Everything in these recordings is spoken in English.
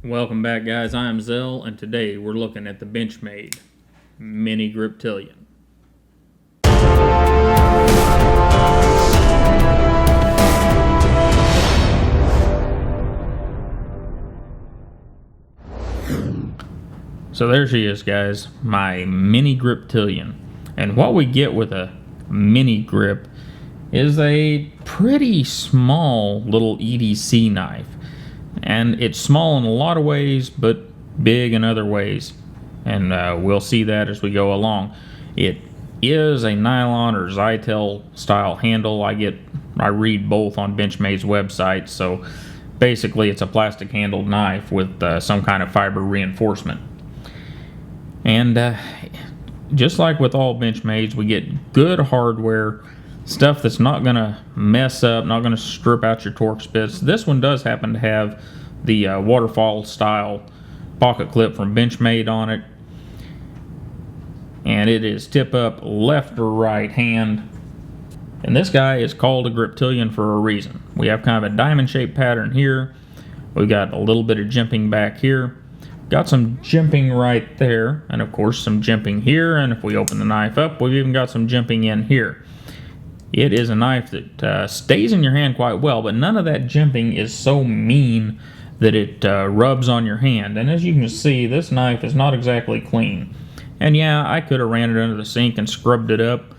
Welcome back, guys. I am Zell, and today we're looking at the Benchmade Mini Griptilian. So there she is, guys, my Mini Griptilian. And what we get with a mini grip is a pretty small little EDC knife. And it's small in a lot of ways, but big in other ways. And we'll see that as we go along. It is a nylon or Zytel style handle. I read both on Benchmade's website. So basically it's a plastic handled knife with some kind of fiber reinforcement. And just like with all Benchmades, we get good hardware, stuff that's not going to mess up, not going to strip out your Torx bits. This one does happen to have the waterfall style pocket clip from Benchmade on it. And it is tip up left or right hand. And this guy is called a Griptilian for a reason. We have kind of a diamond shaped pattern here. We got a little bit of jimping back here. Got some jimping right there, and of course some jimping here, and if we open the knife up, we've even got some jimping in here. It is a knife that stays in your hand quite well, but none of that jimping is so mean that it rubs on your hand. And as you can see, this knife is not exactly clean. And yeah, I could have ran it under the sink and scrubbed it up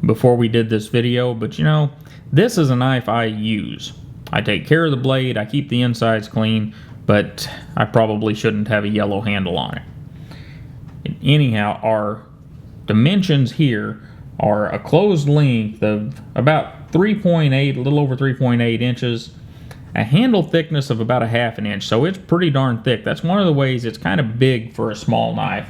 before we did this video, but you know, this is a knife I use. I take care of the blade, I keep the insides clean, but I probably shouldn't have a yellow handle on it. Anyhow, our dimensions here are a closed length of about 3.8, a little over 3.8 inches, a handle thickness of about a ½ inch, so it's pretty darn thick. That's one of the ways it's kind of big for a small knife.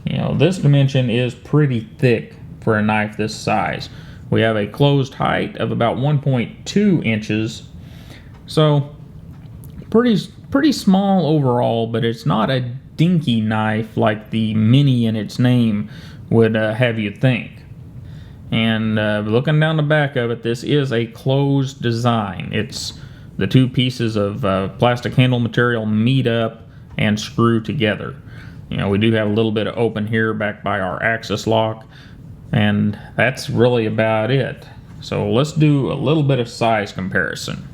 You know, this dimension is pretty thick for a knife this size. We have a closed height of about 1.2 inches, so pretty small overall, but it's not a dinky knife like the Mini in its name would have you think. And looking down the back of it, this is a closed design. It's the two pieces of plastic handle material meet up and screw together. You know, we do have a little bit of open here back by our axis lock, and that's really about it. So let's do a little bit of size comparison.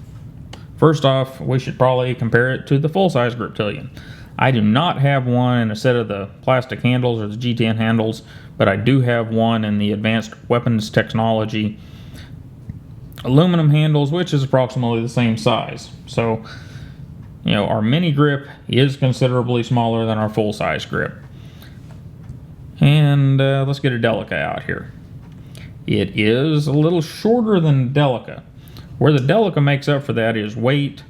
First off, we should probably compare it to the full-size Griptilian. I do not have one in a set of the plastic handles or the G10 handles, but I do have one in the advanced weapons technology aluminum handles, which is approximately the same size. So, you know, our mini grip is considerably smaller than our full-size grip. And let's get a Delica out here. It is a little shorter than Delica. Where the Delica makes up for that is weight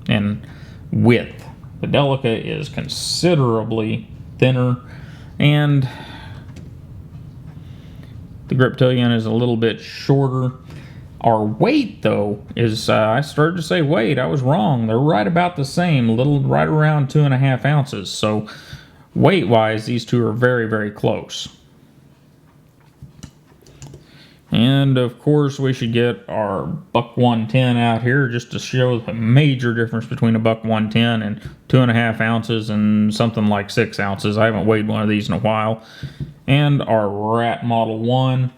and width. The Delica is considerably thinner, and the Griptilian is a little bit shorter. Our weight, though, is, I started to say weight, I was wrong. They're right about the same, right around 2.5 ounces. So weight-wise, these two are very, very close. And of course, we should get our buck 110 out here just to show the major difference between a buck 110 and 2.5 ounces and something like 6 ounces. I haven't weighed one of these in a while. And our Rat Model 1.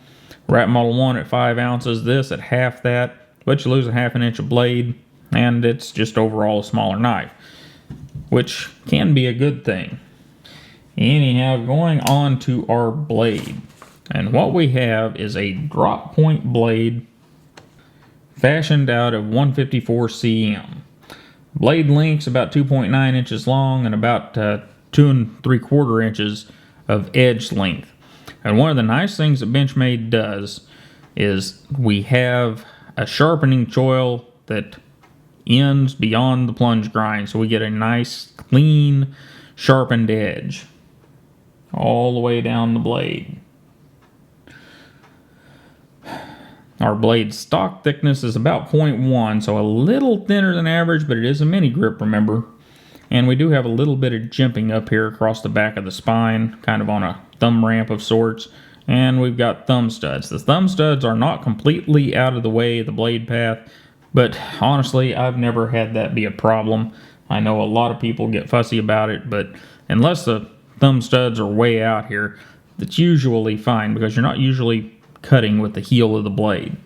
Rat Model 1 at 5 ounces, this at half that, but you lose a ½ inch of blade, and it's just overall a smaller knife, which can be a good thing. Anyhow, going on to our blade. And what we have is a drop point blade fashioned out of 154 cm. Blade length's about 2.9 inches long and about 2 3/4 inches of edge length. And one of the nice things that Benchmade does is we have a sharpening choil that ends beyond the plunge grind, so we get a nice, clean, sharpened edge all the way down the blade. Our blade stock thickness is about 0.1, so a little thinner than average, but it is a mini grip, remember. And we do have a little bit of jimping up here across the back of the spine, kind of on a thumb ramp of sorts. And we've got thumb studs. The thumb studs are not completely out of the way of the blade path, but honestly, I've never had that be a problem. I know a lot of people get fussy about it, but unless the thumb studs are way out here, it's usually fine because you're not usually cutting with the heel of the blade.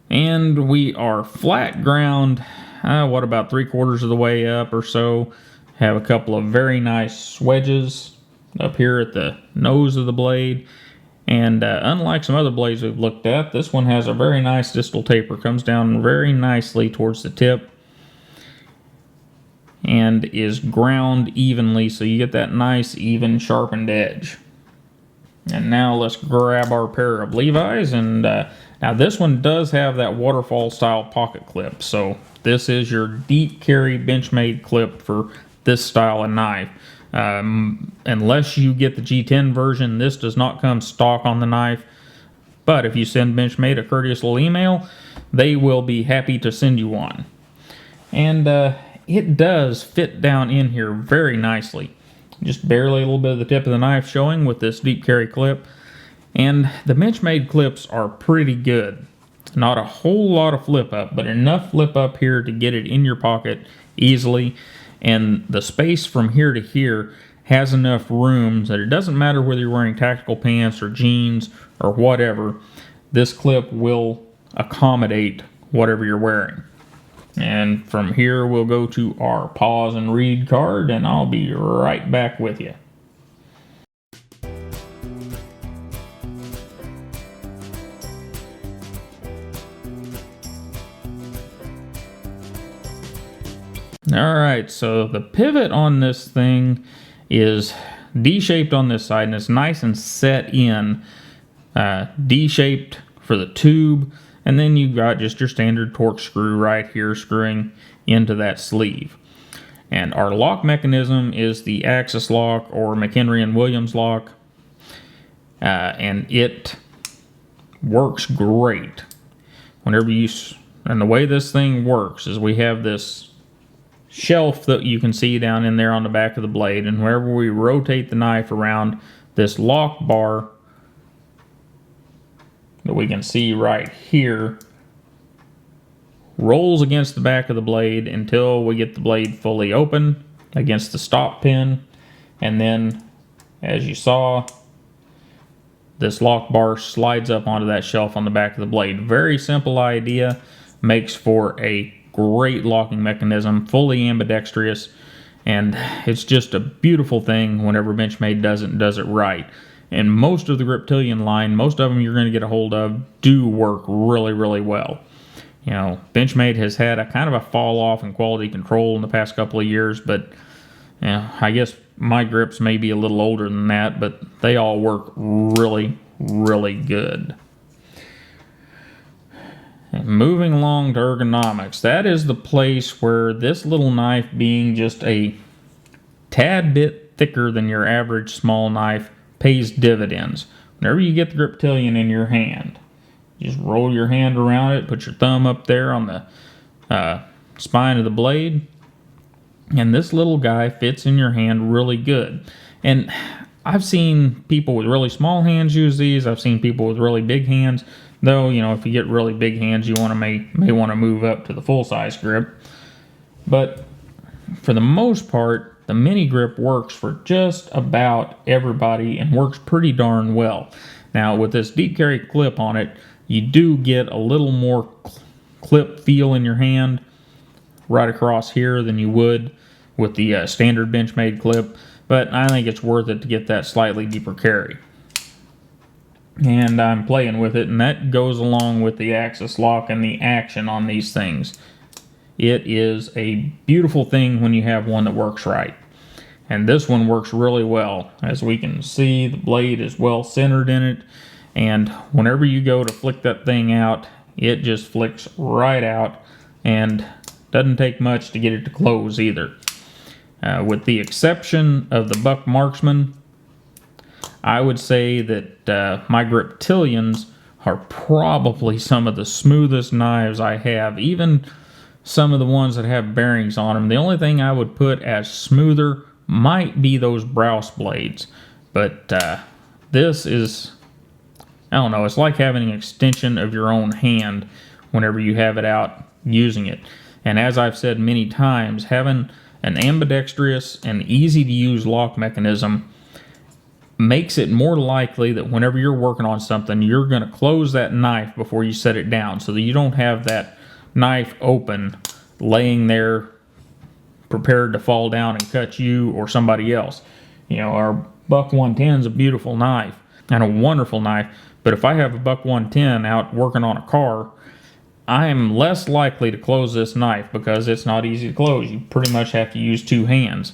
And we are flat ground, what, about 3/4 of the way up or so. Have a couple of very nice wedges up here at the nose of the blade. And unlike some other blades we've looked at, this one has a very nice distal taper. Comes down very nicely towards the tip and is ground evenly, so you get that nice, even, sharpened edge. And now let's grab our pair of Levi's, and now this one does have that waterfall style pocket clip, so this is your deep carry Benchmade clip for this style of knife. Unless you get the G10 version, this does not come stock on the knife, but if you send Benchmade a courteous little email, they will be happy to send you one. And it does fit down in here very nicely. Just barely a little bit of the tip of the knife showing with this deep carry clip. And the Benchmade clips are pretty good. Not a whole lot of flip up, but enough flip up here to get it in your pocket easily. And the space from here to here has enough room that it doesn't matter whether you're wearing tactical pants or jeans or whatever. This clip will accommodate whatever you're wearing. And from here we'll go to our pause and read card, and I'll be right back with you. Alright, so the pivot on this thing is D-shaped on this side, and it's nice and set in. D-shaped for the tube, and then you've got just your standard torque screw right here screwing into that sleeve. And our lock mechanism is the Axis lock or McHenry and Williams lock, and it works great. Whenever you, and the way this thing works is we have this shelf that you can see down in there on the back of the blade, and whenever we rotate the knife around, this lock bar that we can see right here rolls against the back of the blade until we get the blade fully open against the stop pin, and then, as you saw, this lock bar slides up onto that shelf on the back of the blade. Very simple idea, makes for a great locking mechanism, fully ambidextrous, and it's just a beautiful thing whenever Benchmade does it right. And most of the Griptilian line, most of them you're going to get a hold of, do work really, really well. You know, Benchmade has had a kind of a fall off in quality control in the past couple of years, but you know, I guess my grips may be a little older than that, but they all work really, really good. And moving along to ergonomics, that is the place where this little knife, being just a tad bit thicker than your average small knife, pays dividends. Whenever you get the Griptilian in your hand, just roll your hand around it, put your thumb up there on the spine of the blade, and this little guy fits in your hand really good. And I've seen people with really small hands use these. I've seen people with really big hands. Though, you know, if you get really big hands, you may want to move up to the full-size grip. But for the most part, the mini grip works for just about everybody and works pretty darn well. Now, with this deep carry clip on it, you do get a little more clip feel in your hand right across here than you would with the standard Benchmade clip. But I think it's worth it to get that slightly deeper carry. And I'm playing with it, and that goes along with the Axis lock and the action on these things. It is a beautiful thing when you have one that works right. And this one works really well. As we can see, the blade is well centered in it, and whenever you go to flick that thing out, it just flicks right out, and doesn't take much to get it to close either. With the exception of the Buck Marksman, I would say that my Griptilians are probably some of the smoothest knives I have, even some of the ones that have bearings on them. The only thing I would put as smoother might be those Browse blades, but this is, I don't know, it's like having an extension of your own hand whenever you have it out using it. And as I've said many times, having an ambidextrous and easy to use lock mechanism makes it more likely that whenever you're working on something, you're going to close that knife before you set it down, so that you don't have that knife open laying there prepared to fall down and cut you or somebody else. You know, our Buck 110 is a beautiful knife and a wonderful knife, but if I have a Buck 110 out working on a car, I am less likely to close this knife because it's not easy to close. You pretty much have to use two hands.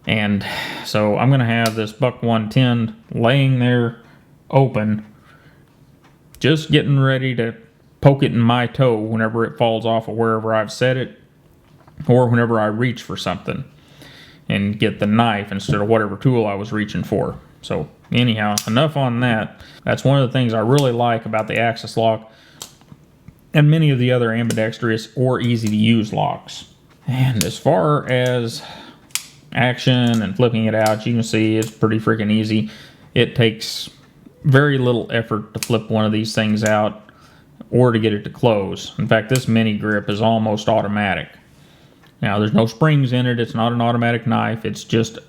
And so I'm going to have this Buck 110 laying there open, just getting ready to poke it in my toe whenever it falls off of wherever I've set it, or whenever I reach for something and get the knife instead of whatever tool I was reaching for. So anyhow, enough on that. That's one of the things I really like about the Axis lock and many of the other ambidextrous or easy to use locks. And as far as action and flipping it out, you can see it's pretty freaking easy. It takes very little effort to flip one of these things out or to get it to close. In fact, this mini grip is almost automatic. Now, there's no springs in it. It's not an automatic knife. It's just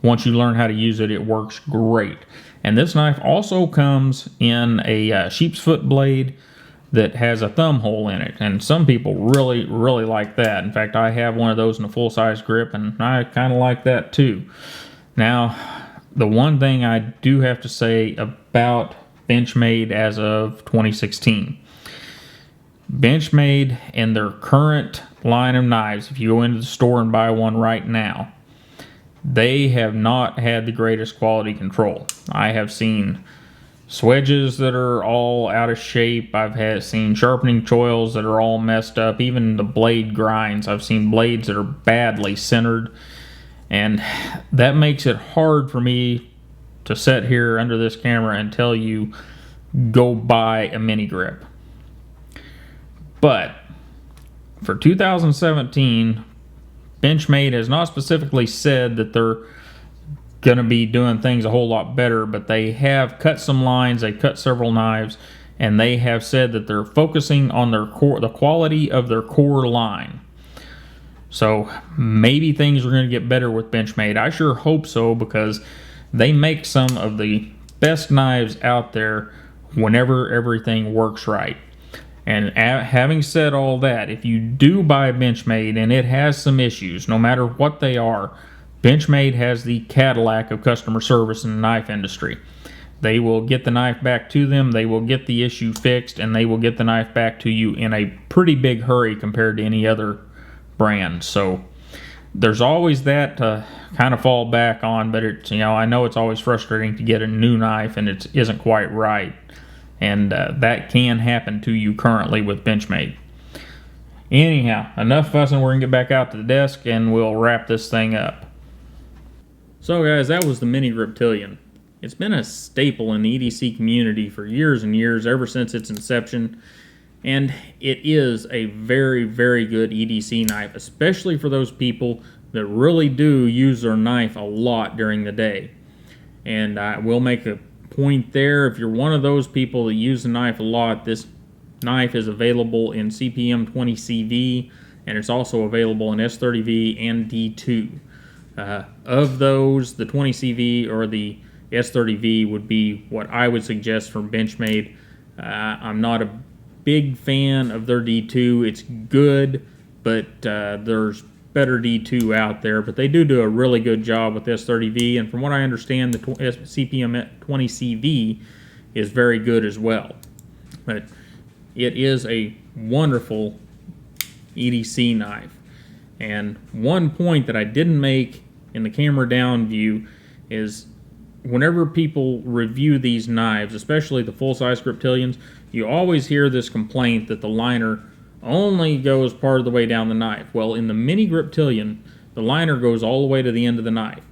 once you learn how to use it, it works great. And this knife also comes in a sheep's foot blade that has a thumb hole in it, and some people really like that. In fact, I have one of those in a full-size grip, and I kind of like that too. Now, the one thing I do have to say about Benchmade as of 2016, Benchmade in their current line of knives, if you go into the store and buy one right now, they have not had the greatest quality control. I have seen swedges that are all out of shape. I've seen sharpening choils that are all messed up. Even the blade grinds. I've seen blades that are badly centered. And that makes it hard for me to sit here under this camera and tell you, go buy a mini grip. But for 2017, Benchmade has not specifically said that they're going to be doing things a whole lot better, but they have cut some lines, they cut several knives, and they have said that they're focusing on their core, the quality of their core line. So maybe things are going to get better with Benchmade. I sure hope so, because they make some of the best knives out there whenever everything works right. And having said all that, if you do buy Benchmade and it has some issues, no matter what they are, Benchmade has the Cadillac of customer service in the knife industry. They will get the knife back to them, they will get the issue fixed, and they will get the knife back to you in a pretty big hurry compared to any other brand. So there's always that to kind of fall back on, but it's, I know it's always frustrating to get a new knife and it isn't quite right. And that can happen to you currently with Benchmade. Anyhow, enough fussing. We're going to get back out to the desk and we'll wrap this thing up. So guys, that was the Mini Griptilian. It's been a staple in the EDC community for years and years, ever since its inception. And it is a very, very good EDC knife, especially for those people that really do use their knife a lot during the day. And I will make a point there, if you're one of those people that use the knife a lot, this knife is available in CPM 20CV, and it's also available in S30V and D2. Of those, the 20CV or the S30V would be what I would suggest from Benchmade. I'm not a big fan of their D2. It's good, but there's better D2 out there, but they do a really good job with S30V, and from what I understand, the CPM 20CV is very good as well. But it is a wonderful EDC knife. And one point that I didn't make in the camera down view is whenever people review these knives, especially the full-size Griptilians, you always hear this complaint that the liner only goes part of the way down the knife. Well, in the Mini Griptilian, the liner goes all the way to the end of the knife.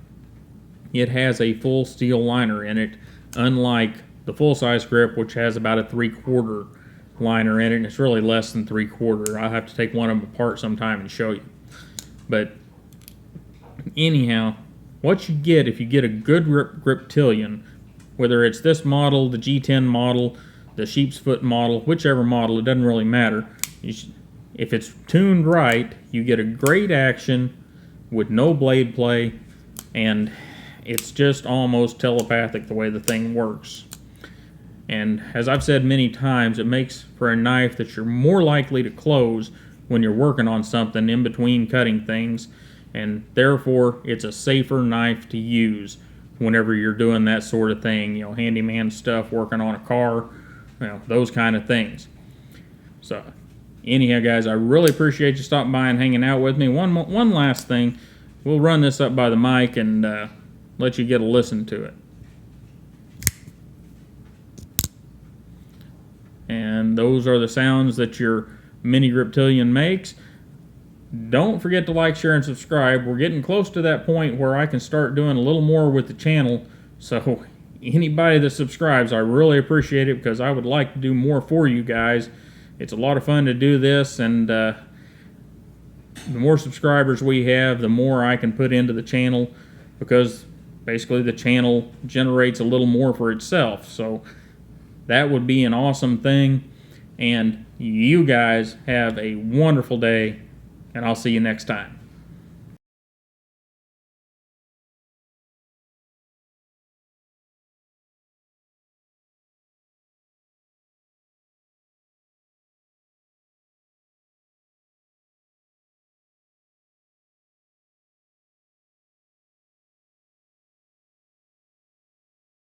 It has a full steel liner in it, unlike the full-size grip, which has about a 3/4 liner in it, and it's really less than 3/4. I'll have to take one of them apart sometime and show you. But anyhow, what you get if you get a good Griptilian, whether it's this model, the G10 model, the sheep's foot model, whichever model, it doesn't really matter. If it's tuned right, you get a great action, with no blade play, and it's just almost telepathic the way the thing works. And as I've said many times, it makes for a knife that you're more likely to close when you're working on something in between cutting things, and therefore it's a safer knife to use whenever you're doing that sort of thing, you know, handyman stuff, working on a car, you know, those kind of things. So anyhow, guys, I really appreciate you stopping by and hanging out with me. One last thing, we'll run this up by the mic and let you get a listen to it. And those are the sounds that your Mini Griptilian makes. Don't forget to like, share, and subscribe. We're getting close to that point where I can start doing a little more with the channel. So anybody that subscribes, I really appreciate it, because I would like to do more for you guys. It's a lot of fun to do this, and the more subscribers we have, the more I can put into the channel, because basically the channel generates a little more for itself. So that would be an awesome thing. And you guys have a wonderful day, and I'll see you next time.